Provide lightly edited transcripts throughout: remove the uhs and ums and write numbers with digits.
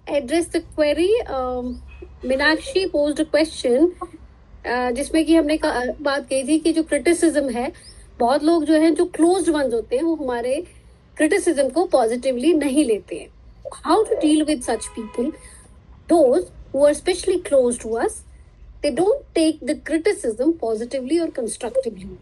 address the query. Meenakshi posed a question जिसमें कि हमने बात कही थी कि जो क्रिटिसिज्म है, बहुत लोग जो हैं जो क्लोज्ड वंस होते हैं वो हमारे क्रिटिसिज्म को पॉजिटिवली नहीं लेते हैं. How to deal with such people, those who are specially close to us, they don't take the criticism positively or constructively.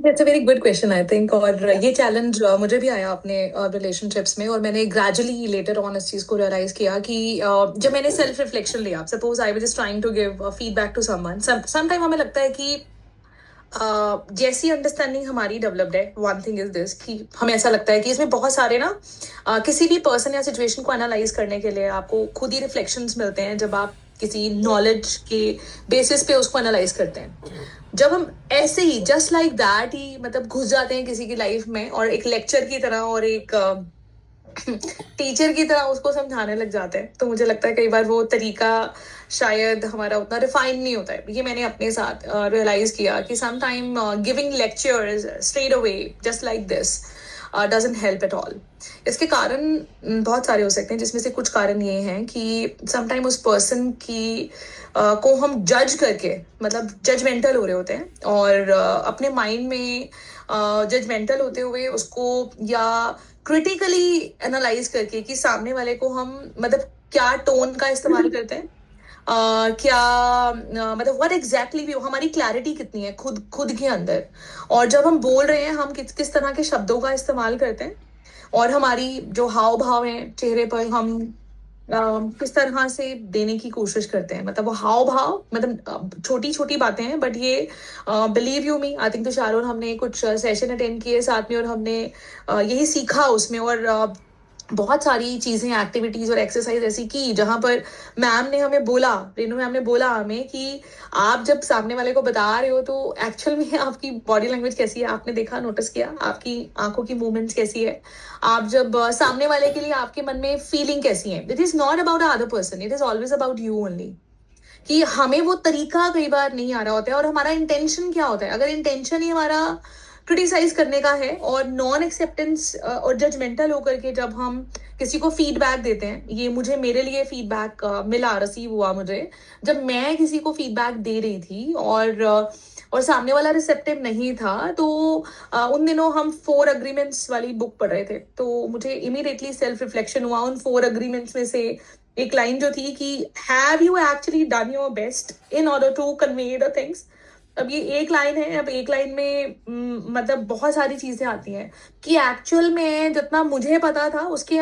It's a very good question I think. और ये चैलेंज मुझे भी आया अपने रिलेशनशिप्स में, और मैंने ग्रेजुअली लेटर ऑन इस चीज़ को रियलाइज किया कि जब मैंने सेल्फ रिफ्लेक्शन लिया, suppose I was just trying to give feedback to someone, some time हमें लगता है कि जैसी अंडरस्टैंडिंग हमारी डेवलप्ड है, वन थिंग इज दिस कि हमें ऐसा लगता है कि इसमें बहुत सारे ना किसी भी पर्सन या सिचुएशन को एनालाइज करने के लिए आपको खुद ही रिफ्लेक्शंस मिलते हैं जब आप किसी नॉलेज के बेसिस पे उसको एनालाइज करते हैं. जब हम ऐसे ही जस्ट लाइक दैट ही मतलब घुस जाते हैं किसी की लाइफ में और एक लेक्चर की तरह और एक टीचर की तरह उसको समझाने लग जाते हैं, तो मुझे लगता है कई बार वो तरीका शायद हमारा उतना रिफाइन नहीं होता है. ये मैंने अपने साथ रियलाइज किया कि some time giving lectures straight away just like this doesn't help at all. इसके कारण बहुत सारे हो सकते हैं, जिसमें से कुछ कारण ये हैं कि समटाइम उस पर्सन की को हम जज करके मतलब जजमेंटल हो रहे होते हैं, और अपने माइंड में जजमेंटल होते हुए उसको या क्रिटिकली एनालाइज करके कि सामने वाले को हम मतलब क्या टोन का इस्तेमाल करते हैं, क्या मतलब व्हाट एग्जैक्टली भी हमारी क्लैरिटी कितनी है खुद खुद के अंदर, और जब हम बोल रहे हैं हम किस तरह के शब्दों का इस्तेमाल करते हैं, और हमारी जो हाव भाव है चेहरे पर हम किस तरह से देने की कोशिश करते हैं. मतलब वो हाव भाव मतलब छोटी छोटी बातें हैं, बट ये believe you me I think तो शारोन हमने कुछ सेशन अटेंड किए साथ में, और हमने यही सीखा उसमें, और बहुत सारी चीजें एक्टिविटीज और एक्सरसाइज ऐसी की जहां पर मैम ने हमें बोला, रेनू मैम ने बोला हमें कि आप जब सामने वाले को बता रहे हो तो एक्चुअल में आपकी बॉडी लैंग्वेज कैसी है, आपने देखा, नोटिस किया, आपकी आंखों की मूवमेंट्स कैसी है, आप जब सामने वाले के लिए आपके मन में फीलिंग कैसी है. It is not about other person, it is always about you only. कि हमें वो तरीका कई बार नहीं आ रहा होता है, और हमारा इंटेंशन क्या होता है. अगर इंटेंशन ही हमारा क्रिटिसाइज करने का है और नॉन एक्सेप्टेंस और जजमेंटल होकर के जब हम किसी को फीडबैक देते हैं, ये मुझे मेरे लिए फीडबैक मिला, रिसीव हुआ मुझे जब मैं किसी को फीडबैक दे रही थी, और सामने वाला रिसेप्टिव नहीं था, तो उन दिनों हम 4 अग्रीमेंट्स वाली बुक पढ़ रहे थे, तो मुझे इमीडिएटली सेल्फ रिफ्लेक्शन हुआ. उन 4 अग्रीमेंट्स में से एक लाइन जो थी कि have you actually done your best in order to convey the things. अब ये एक लाइन है, अब एक लाइन में मतलब बहुत सारी चीजें आती हैं कि एक्चुअल में जितना मुझे पता था उसके